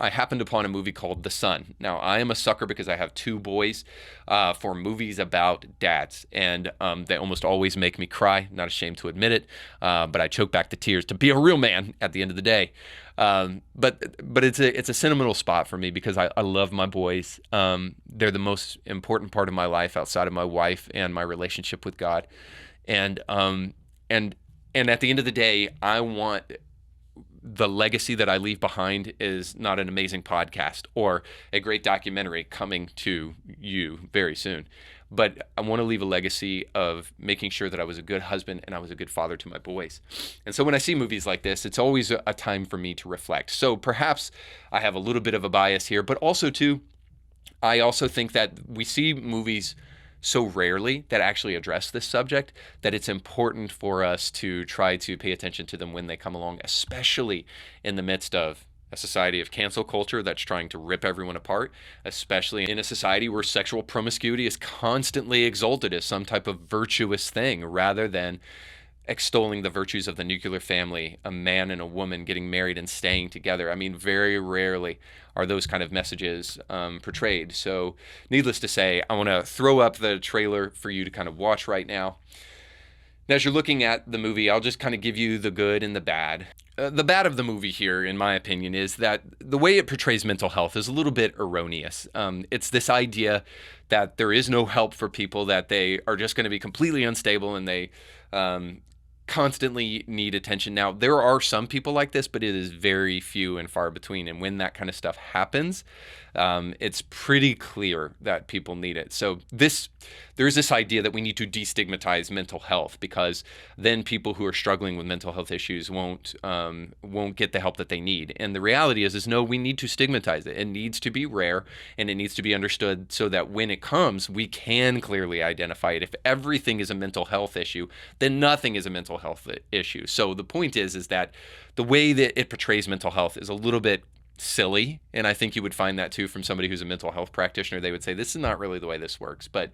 I happened upon a movie called The Son. Now, I am a sucker because I have two boys for movies about dads, and they almost always make me cry. Not ashamed to admit it, but I choke back the tears to be a real man at the end of the day. But it's a sentimental spot for me because I love my boys. They're the most important part of my life outside of my wife and my relationship with God, and and at the end of the day, I want the legacy that I leave behind is not an amazing podcast or a great documentary coming to you very soon. But I want to leave a legacy of making sure that I was a good husband and I was a good father to my boys. And so when I see movies like this, it's always a time for me to reflect. So perhaps I have a little bit of a bias here, but also too, I also think that we see movies so rarely that actually address this subject that it's important for us to try to pay attention to them when they come along, especially in the midst of a society of cancel culture that's trying to rip everyone apart, especially in a society where sexual promiscuity is constantly exalted as some type of virtuous thing rather than extolling the virtues of the nuclear family, a man and a woman getting married and staying together. I mean, very rarely are those kind of messages portrayed. So needless to say, I want to throw up the trailer for you to kind of watch right now. Now, as you're looking at the movie, I'll just kind of give you the good and the bad. The bad of the movie here, in my opinion, is that the way it portrays mental health is a little bit erroneous. It's this idea that there is no help for people, that they are just going to be completely unstable and they constantly need attention. Now, there are some people like this, but it is very few and far between. And when that kind of stuff happens, it's pretty clear that people need it. So there's this idea that we need to destigmatize mental health because then people who are struggling with mental health issues won't get the help that they need. And the reality is no, we need to stigmatize it. It needs to be rare and it needs to be understood so that when it comes, we can clearly identify it. If everything is a mental health issue, then nothing is a mental health issue. So the point is that the way that it portrays mental health is a little bit silly, and I think you would find that too from somebody who's a mental health practitioner. They would say this is not really the way this works. But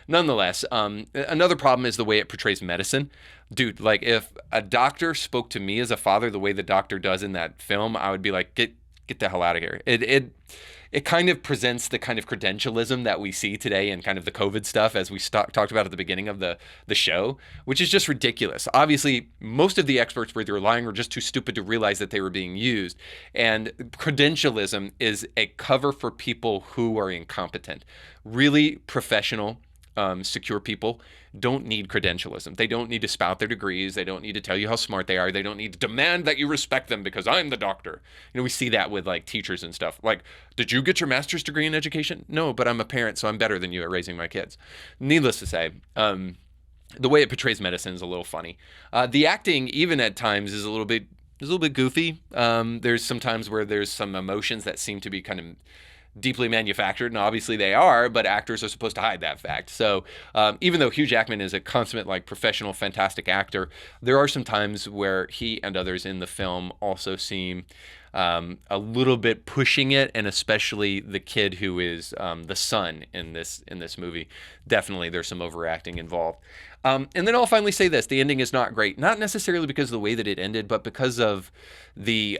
nonetheless, another problem is the way it portrays medicine. Dude, like if a doctor spoke to me as a father the way the doctor does in that film, I would be like, get the hell out of here. It kind of presents the kind of credentialism that we see today and kind of the COVID stuff as we talked about at the beginning of the show, which is just ridiculous. Obviously, most of the experts were either lying or just too stupid to realize that they were being used. And credentialism is a cover for people who are incompetent. Really professional, secure people don't need credentialism. They don't need to spout their degrees. They don't need to tell you how smart they are. They don't need to demand that you respect them because I'm the doctor. You know, we see that with like teachers and stuff. Like, did you get your master's degree in education? No, but I'm a parent, so I'm better than you at raising my kids. Needless to say, the way it portrays medicine is a little funny. The acting, even at times, is a little bit goofy. There's some times where there's some emotions that seem to be kind of deeply manufactured, and obviously they are, but actors are supposed to hide that fact. So even though Hugh Jackman is a consummate, like professional, fantastic actor, there are some times where he and others in the film also seem a little bit pushing it, and especially the kid who is the son in this movie. Definitely there's some overacting involved. And then I'll finally say this: the ending is not great, not necessarily because of the way that it ended, but because of the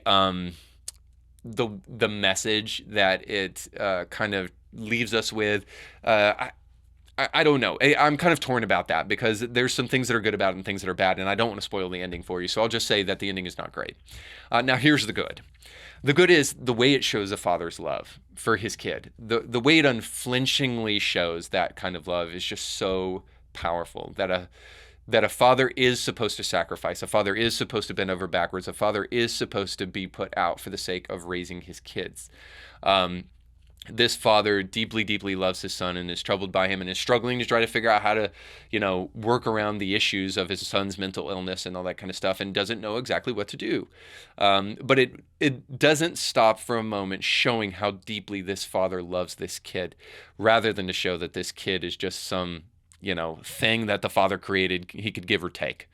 message that it kind of leaves us with. I don't know. I'm kind of torn about that because there's some things that are good about it and things that are bad, and I don't want to spoil the ending for you. So I'll just say that the ending is not great. Now here's the good. The good is the way it shows a father's love for his kid. The way it unflinchingly shows that kind of love is just so powerful that a father is supposed to sacrifice, a father is supposed to bend over backwards, a father is supposed to be put out for the sake of raising his kids. This father deeply, deeply loves his son and is troubled by him and is struggling to try to figure out how to, work around the issues of his son's mental illness and all that kind of stuff, and doesn't know exactly what to do. But it doesn't stop for a moment showing how deeply this father loves this kid, rather than to show that this kid is just some thing that the father created he could give or take.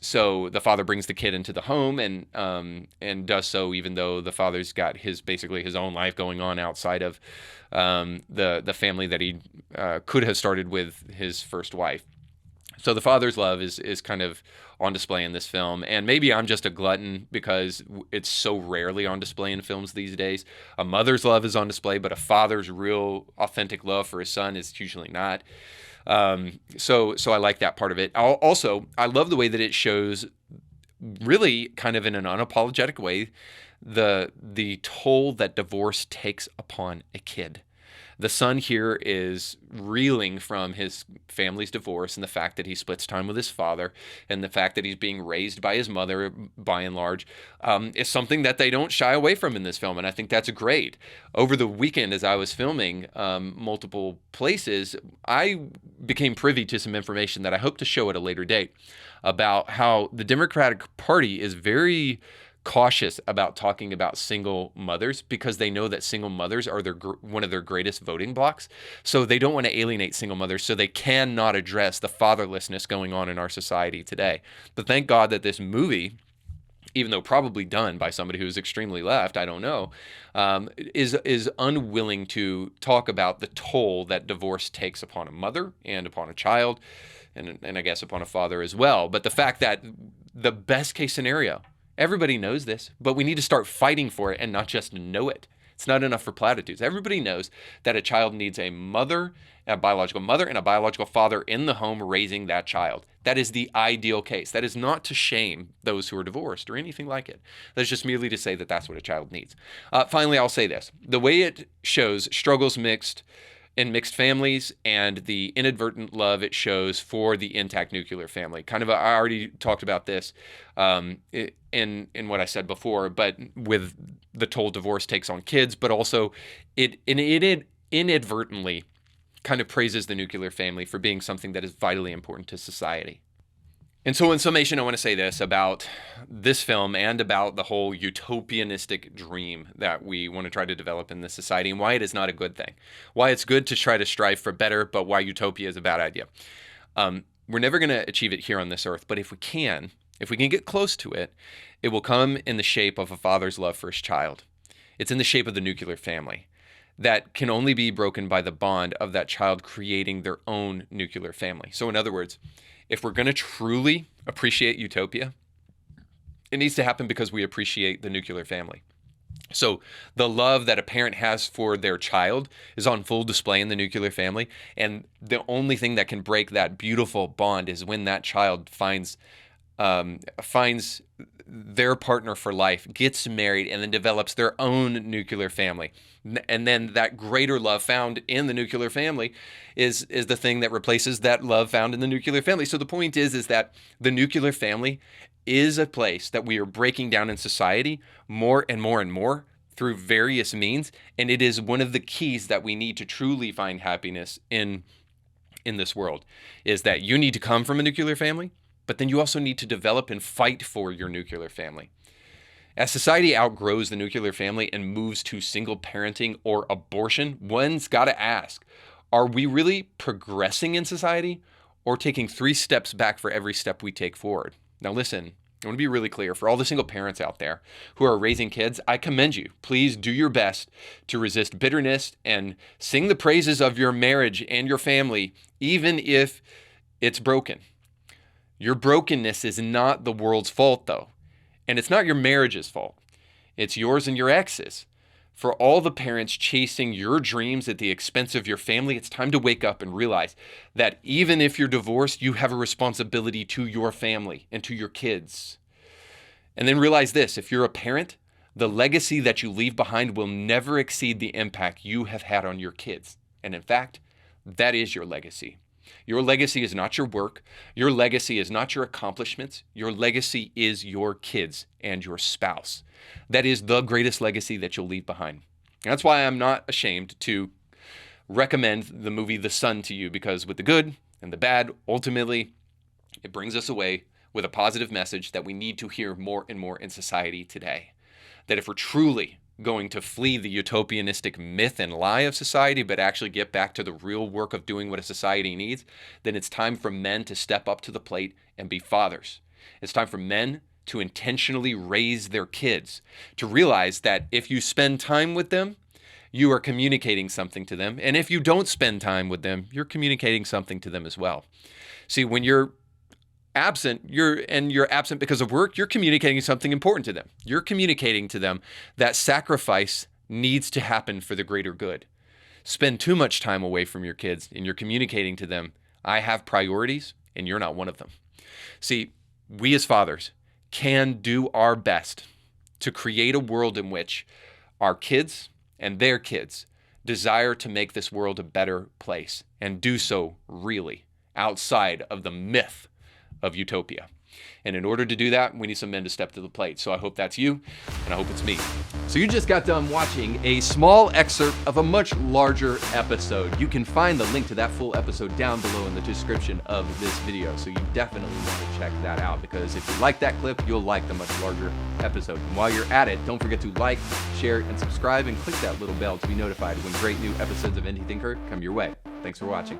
So the father brings the kid into the home and does so even though the father's got basically his own life going on outside of the family that he could have started with his first wife. So the father's love is kind of on display in this film, and maybe I'm just a glutton because it's so rarely on display in films these days. A mother's love is on display, but a father's real, authentic love for his son is usually not. So I like that part of it. Also, I love the way that it shows, really, kind of in an unapologetic way, the toll that divorce takes upon a kid. The son here is reeling from his family's divorce and the fact that he splits time with his father and the fact that he's being raised by his mother, by and large, is something that they don't shy away from in this film. And I think that's great. Over the weekend, as I was filming multiple places, I became privy to some information that I hope to show at a later date about how the Democratic Party is very cautious about talking about single mothers because they know that single mothers are one of their greatest voting blocks. So they don't want to alienate single mothers, so they cannot address the fatherlessness going on in our society today. But thank God that this movie, even though probably done by somebody who's extremely left, I don't know, is unwilling to talk about the toll that divorce takes upon a mother and upon a child, and I guess upon a father as well. But the fact that the best case scenario, everybody knows this, but we need to start fighting for it and not just know it. It's not enough for platitudes. Everybody knows that a child needs a mother, a biological mother, and a biological father in the home raising that child. That is the ideal case. That is not to shame those who are divorced or anything like it. That's just merely to say that that's what a child needs. Finally, I'll say this. The way it shows struggles in mixed families and the inadvertent love it shows for the intact nuclear family. Kind of, I already talked about this in what I said before, but with the toll divorce takes on kids, but also it inadvertently kind of praises the nuclear family for being something that is vitally important to society. And so in summation, I want to say this about this film and about the whole utopianistic dream that we want to try to develop in this society and why it is not a good thing. Why it's good to try to strive for better, but why utopia is a bad idea. We're never going to achieve it here on this earth, but if we can get close to it, it will come in the shape of a father's love for his child. It's in the shape of the nuclear family that can only be broken by the bond of that child creating their own nuclear family. So in other words, if we're going to truly appreciate utopia, it needs to happen because we appreciate the nuclear family. So the love that a parent has for their child is on full display in the nuclear family. And the only thing that can break that beautiful bond is when that child finds their partner for life, gets married, and then develops their own nuclear family. And then that greater love found in the nuclear family is the thing that replaces that love found in the nuclear family. So the point is that the nuclear family is a place that we are breaking down in society more and more and more through various means. And it is one of the keys that we need to truly find happiness in this world, is that you need to come from a nuclear family, but then you also need to develop and fight for your nuclear family. As society outgrows the nuclear family and moves to single parenting or abortion, one's got to ask, are we really progressing in society or taking 3 steps back for every step we take forward? Now listen, I want to be really clear. For all the single parents out there who are raising kids, I commend you. Please do your best to resist bitterness and sing the praises of your marriage and your family, even if it's broken. Your brokenness is not the world's fault, though. And it's not your marriage's fault. It's yours and your ex's. For all the parents chasing your dreams at the expense of your family, it's time to wake up and realize that even if you're divorced, you have a responsibility to your family and to your kids. And then realize this, if you're a parent, the legacy that you leave behind will never exceed the impact you have had on your kids. And in fact, that is your legacy. Your legacy is not your work. Your legacy is not your accomplishments. Your legacy is your kids and your spouse. That is the greatest legacy that you'll leave behind. That's why I'm not ashamed to recommend the movie The Son to you, because with the good and the bad, ultimately, it brings us away with a positive message that we need to hear more and more in society today. That if we're truly going to flee the utopianistic myth and lie of society, but actually get back to the real work of doing what a society needs, then it's time for men to step up to the plate and be fathers. It's time for men to intentionally raise their kids, to realize that if you spend time with them, you are communicating something to them. And if you don't spend time with them, you're communicating something to them as well. See, when you're absent, you're absent because of work, you're communicating something important to them. You're communicating to them that sacrifice needs to happen for the greater good. Spend too much time away from your kids and you're communicating to them, I have priorities and you're not one of them. See, we as fathers can do our best to create a world in which our kids and their kids desire to make this world a better place and do so really outside of the myth of utopia. And in order to do that, we need some men to step to the plate. So I hope that's you, and I hope it's me. So you just got done watching a small excerpt of a much larger episode. You can find the link to that full episode down below in the description of this video. So you definitely want to check that out, because if you like that clip, you'll like the much larger episode. And while you're at it, don't forget to like, share, and subscribe, and click that little bell to be notified when great new episodes of Indie Thinker come your way. Thanks for watching.